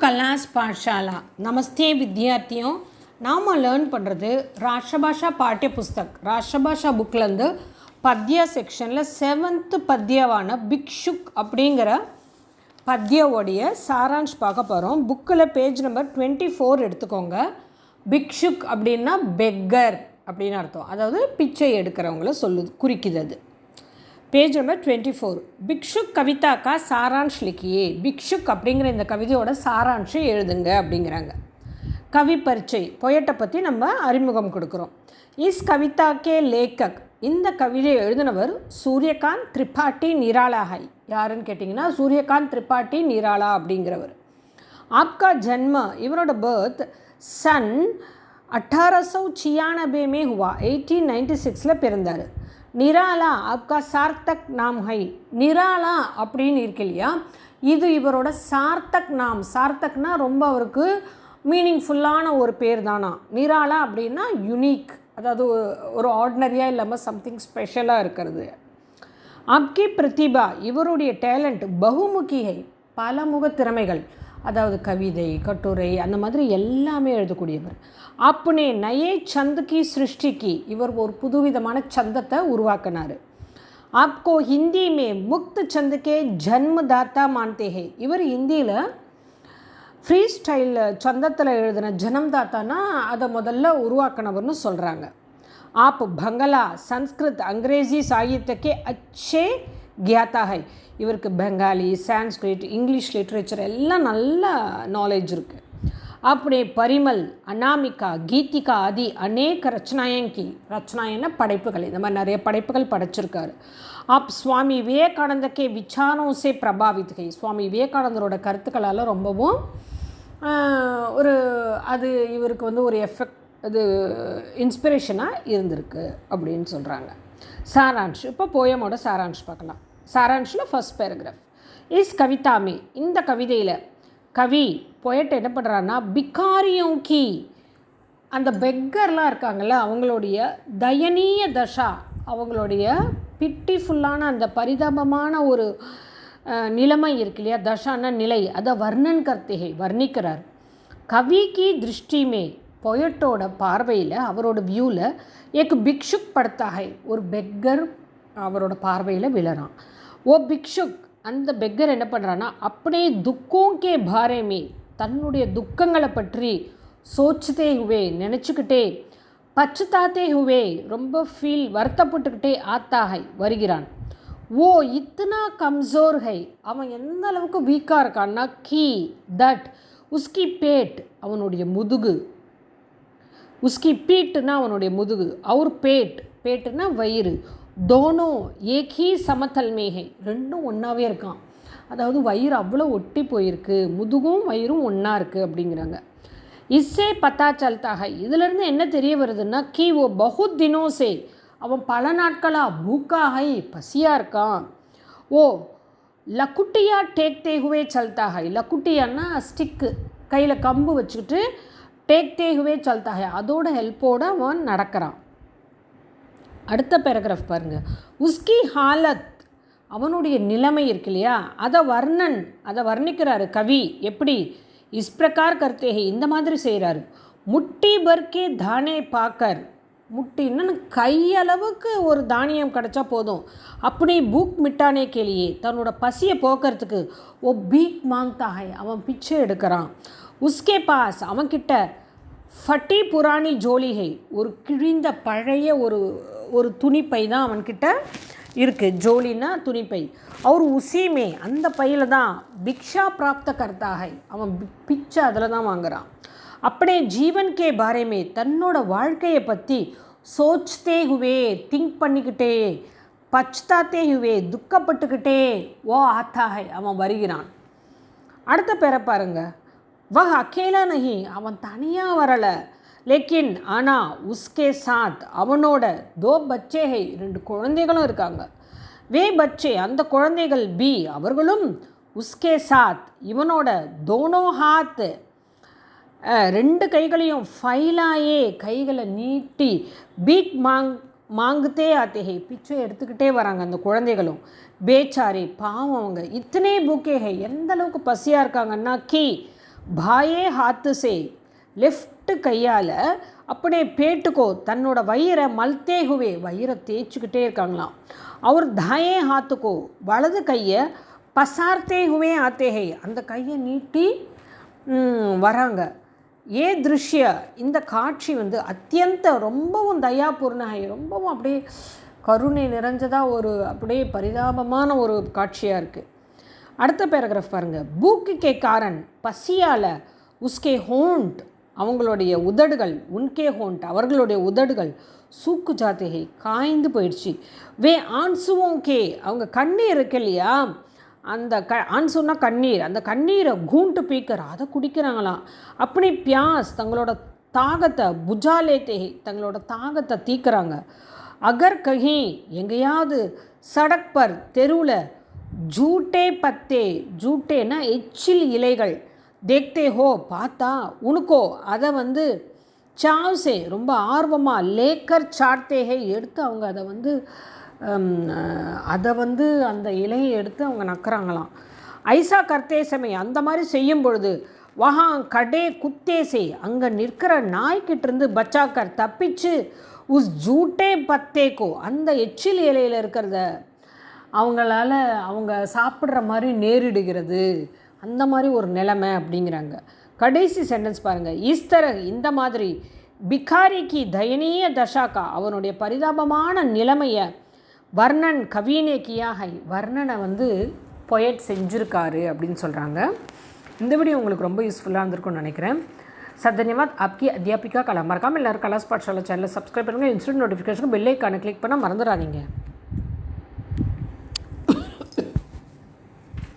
Class पाठशाला नमस्ते विद्यार्थियों நாம் லேர்ன் பண்ணுறது ராஷ்டிரபாஷா பாட்டிய புஸ்தக் ராஷ்டிரபாஷா புக்லேருந்து பத்யா செக்ஷனில் 7th பத்யாவான பிக்ஷுக் அப்படிங்கிற பத்யாவோடைய சாரான்ஷ் பார்க்க போகிறோம். புக்கில் பேஜ் நம்பர் 24 எடுத்துக்கோங்க. பிக்ஷுக் அப்படின்னா பெக்கர் அப்படின்னு அர்த்தம், அதாவது பிச்சை எடுக்கிறவங்கள குறிக்குது. அது பேஜ் நம்பர் 24. பிக்ஷுக் கவிதா கா சாரான்ஷ் லிக்கியே. பிக்ஷுக் அப்படிங்கிற இந்த கவிதையோட சாரான்ஷை எழுதுங்க அப்படிங்கிறாங்க. கவி பரிச்சை, பொயட்டை பற்றி நம்ம அறிமுகம் கொடுக்குறோம். இஸ் கவிதா கே லேக்கக், இந்த கவிதையை எழுதினவர் சூரியகாந்த் திரிபாட்டி நிராலாஹை. யாருன்னு கேட்டிங்கன்னா சூரியகாந்த் திரிபாட்டி நிராலா அப்படிங்கிறவர். ஆப்கா ஜன்ம, இவரோட பர்த் சன் 1896 में हुआ, 1896 பிறந்தார். நிராலா ஆப்கா சார்த்தக் நாம் ஹை. நிராலா அப்படின்னு இருக்கு இல்லையா, இது இவரோட சார்த்தக் நாம். சார்த்தக்னா ரொம்ப அவருக்கு மீனிங்ஃபுல்லான ஒரு பேர் தானா. நிராலா அப்படின்னா யுனிக், அதாவது ஒரு ஆர்டினரியாக இல்லாமல் சம்திங் ஸ்பெஷலாக இருக்கிறது. ஆப்கி பிரதிபா, இவருடைய டேலண்ட் பகுமுகிகை, பலமுக திறமைகள், அதாவது கவிதை, கட்டுரை, அந்த மாதிரி எல்லாமே எழுதக்கூடியவர். அப்பனே நயே சந்துக்கி சிருஷ்டிக்கு, இவர் ஒரு புதுவிதமான சந்தத்தை உருவாக்கினார். ஆப்கோ ஹிந்தி மே முக்த் சந்துக்கே ஜன்மதாத்தா மான்தே ஹே. இவர் ஹிந்தியில் ஃப்ரீ ஸ்டைல் சந்தத்தில் எழுதின ஜனம்தாத்தானா அதை முதல்ல உருவாக்கினவர்னு சொல்கிறாங்க. ஆப் பங்களா, சன்ஸ்கிருத், அங்கிரேஜி சாகித்யக்கே அச்சே கியாத்தா ஹை. இவருக்கு பெங்காலி, சான்ஸ்கிரிட், இங்கிலீஷ் லிட்ரேச்சர் எல்லாம் நல்ல நாலேஜ் இருக்குது. அப்படி பரிமல், அனாமிகா, கீதிகா ஆதி அநேக ரச்சனாயன படைப்புகள், இந்த மாதிரி நிறைய படைப்புகள் படைச்சிருக்காரு. ஆப் சுவாமி விவேகானந்தக்கே விசாரோசே பிரபாவித் கை. சுவாமி விவேகானந்தரோட கருத்துக்களால் ரொம்பவும் அது இவருக்கு ஒரு எஃபெக்ட், அது இன்ஸ்பிரேஷனாக இருந்திருக்கு அப்படின்னு சொல்கிறாங்க. சாரான்ஷ், இப்போ போயமோட சாரான்ஷ் பார்க்கலாம். சாரான்ஷில் ஃபர்ஸ்ட் பேராகிராஃப். இஸ் கவிதாமே, இந்த கவிதையில் கவி பொயட் என்ன பண்ணுறாருன்னா பிக்காரியும் கி, அந்த பெக்கர்லாம் இருக்காங்கள்ல அவங்களுடைய தயனீய தஷா, அவங்களுடைய பிட்டிஃபுல்லான அந்த பரிதாபமான ஒரு நிலைமை இருக்கு இல்லையா, தஷான நிலை, அதை வர்ணன் கர்த்தே வர்ணிக்கிறார். கவிக்கு திருஷ்டிமே, பொயட்டோட பார்வையில், அவரோட வியூவில் ஏக் பிக்ஷுக் படுத்தாகை, ஒரு பெக்கர் அவரோட பார்வையில் விழறான். ஓ பிக்ஷுக், அந்த பெக்கர் என்ன பண்ணுறான்னா அப்படியே துக்கோங்கே பாரேமே, தன்னுடைய துக்கங்களை பற்றி சோச்சுதே ஹுவே, நினச்சிக்கிட்டே, பச்சுதாத்தே ஹுவே, ரொம்ப வருத்தப்பட்டுக்கிட்டே ஆத்தாகை வருகிறான். ஓ இத்தனா கம்சோர் ஹை, அவன் எந்த அளவுக்கு வீக்காக இருக்கான்னா கீ தட் உஸ்கி பேட், அவனுடைய முதுகு, உஸ்கி பீட்டுனா அவனுடைய முதுகு, அவர் பேட்டுனா வயிறு, தோனோ ஏகி சமத்தல் மேகை, ரெண்டும் ஒன்றாவே இருக்கான். அதாவது வயிறு அவ்வளோ ஒட்டி போயிருக்கு, முதுகும் வயிறும் ஒன்றா இருக்குது அப்படிங்கிறாங்க. இஸ்ஸே பத்தா சல்தாக, இதிலேருந்து என்ன தெரிய வருதுன்னா கி ஓ பகுத் தினோசே, அவன் பல நாட்களாக பூக்காகை, பசியாக இருக்கான். ஓ லக்குட்டியா டேக்தே ஹுவே சல்தாக, லக்குட்டியான்னா ஸ்டிக்கு, கையில் கம்பு வச்சுக்கிட்டு டேக்தே ஹுவே சல்தாக, அதோட ஹெல்ப்போடு அவன் நடக்கிறான். அடுத்த பேராகிராஃப் பாருங்கள். உஸ்கி ஹாலத், அவனுடைய நிலைமை இருக்கு இல்லையா, அதை வர்ணிக்கிறாரு கவி. எப்படி? இஸ் பிரகார் கர்த்தே, இந்த மாதிரி செய்கிறாரு. முட்டி பர்கே தானே பாக்கர், முட்டின்னு கையளவுக்கு ஒரு தானியம் கிடச்சா போதும். அப்படி பூக் மிட்டானே கேலியே, தன்னோட பசியை போக்குறதுக்கு ஓ பீக் மாங்தாகை, அவன் பிச்சை எடுக்கிறான். உஸ்கே பாஸ், அவன்கிட்ட ஃபட்டி புராணி ஜோலிகை, ஒரு கிழிந்த பழைய ஒரு துணிப்பை தான் அவன்கிட்ட இருக்குது. ஜோலினா துணிப்பை. அவர் உசிமே, அந்த பையில் தான் பிக்ஷா பிராப்த கர்த்தாகை, அவன் பிச்சை அதில் தான் வாங்குகிறான். அப்படியே ஜீவன் கே பாரேமே, தன்னோட வாழ்க்கையை பற்றி சோச்தே ஹுவே, திங்க் பண்ணிக்கிட்டே, பச்தாத்தே ஹுவே, துக்கப்பட்டுக்கிட்டே, ஓ ஆத்தாகை, அவன் வருகிறான். அடுத்த பேரை பாருங்க. வஹ் அக்கேலா நஹி, அவன் தனியாக வரலை. லேக்கின் ஆனால் உஸ்கே சாத், அவனோட தோ பச்சே ஹை, 2 குழந்தைகளும் இருக்காங்க. வே பச்சே, அந்த குழந்தைகள் பி, அவர்களும் உஸ்கே சாத், இவனோட தோனோ ஹாத், 2 கைகளையும் ஃபைலாயே, கைகளை நீட்டி, பீக் மாங்குத்தே ஆத்தேஹே, பிச்சை எடுத்துக்கிட்டே வராங்க அந்த குழந்தைகளும். பேச்சாரே, பாவம் அவங்க. இத்தனை பூக்கேஹே, எந்த அளவுக்கு பசியாக இருக்காங்கன்னா கி பாயே ஹாத்து சே லெஃப்ட் கையால் அப்படியே பேட்டுக்கோ தன்னோட வயிறை மல்தே ஹுவே வயிறை தேய்ச்சிக்கிட்டே இருக்காங்களாம். அவர் தாயே ஹாத்துக்கோ வலது கையை பசார்த்தே ஹுவே ஆத்தே ஹே அந்த கையை நீட்டி வராங்க. ஏ திருஷ்ய இந்த காட்சி வந்து அத்தியந்த ரொம்பவும் தயாபூர்ணகை ரொம்பவும் அப்படியே கருணை நிறைஞ்சதாக ஒரு அப்படியே பரிதாபமான ஒரு காட்சியாக இருக்குது. அடுத்த பேராகிராஃப் பாருங்கள். பூக்கு கே காரன் பசியால் உஸ்கே ஹோண்ட் அவங்களுடைய உதடுகள் உன்கே ஹோண்ட் அவர்களுடைய உதடுகள் சூக்கு ஜாத்தேகை காய்ந்து போயிடுச்சு. வே ஆன்சுவோம் கே அவங்க கண்ணீர் இருக்கு இல்லையா அந்த ஆன்சுன்னா கண்ணீர் அந்த கண்ணீரை கூண்டு பீக்கர் அதை குடிக்கிறாங்களாம். அப்படி பியாஸ் தங்களோட தாகத்தை புஜாலே தேகை தங்களோட தாகத்தை தீக்கிறாங்க. அகர் கஹி எங்கேயாவது சடக் பர் தெருவில் ஜூட்டே பத்தே ஜூட்டேனா எச்சில் இலைகள் தேக்தே ஹோ பார்த்தா உனக்கோ அதை வந்து சாவ்சே ரொம்ப ஆர்வமாக லேக்கர் சார்த்தேகை எடுத்து அவங்க அதை வந்து அந்த இலையை எடுத்து அவங்க நக்கிறாங்களாம். ஐசா கர்த்தே சமயம் அந்த மாதிரி செய்யும் பொழுது வஹா கடே குத்தேசே அங்கே நிற்கிற நாய்கிட்டிருந்து பச்சாக்கர் தப்பிச்சு உஸ் ஜூட்டே பத்தேக்கோ அந்த எச்சில் இலையில் இருக்கிறத அவங்களால அவங்க சாப்பிட்ற மாதிரி நேரிடுகிறது அந்த மாதிரி ஒரு நிலைமை அப்படிங்கிறாங்க. கடைசி சென்டென்ஸ் பாருங்கள். ஈஸ்தர இந்த மாதிரி பிகாரிக்கு தயனீய தஷாக்கா அவனுடைய பரிதாபமான நிலைமையை வர்ணன் கவினே கியாகை வர்ணனை வந்து பொயட் செஞ்சுருக்காரு அப்படின்னு சொல்கிறாங்க. இந்த வீடியோ உங்களுக்கு ரொம்ப யூஸ்ஃபுல்லாக இருந்திருக்கும்னு நினைக்கிறேன். धन्यवाद. आपकी अध्यापिका कला मरकाम एल्लाரும் கலாஸ் பாடசாலை சேனலை சப்ஸ்கிரைப் பண்ணுங்கள். இன்ஸ்டன்ட் நோட்டிஃபிகேஷன் பெல் ஐகானை கிளிக் பண்ண மறந்துடாதீங்க.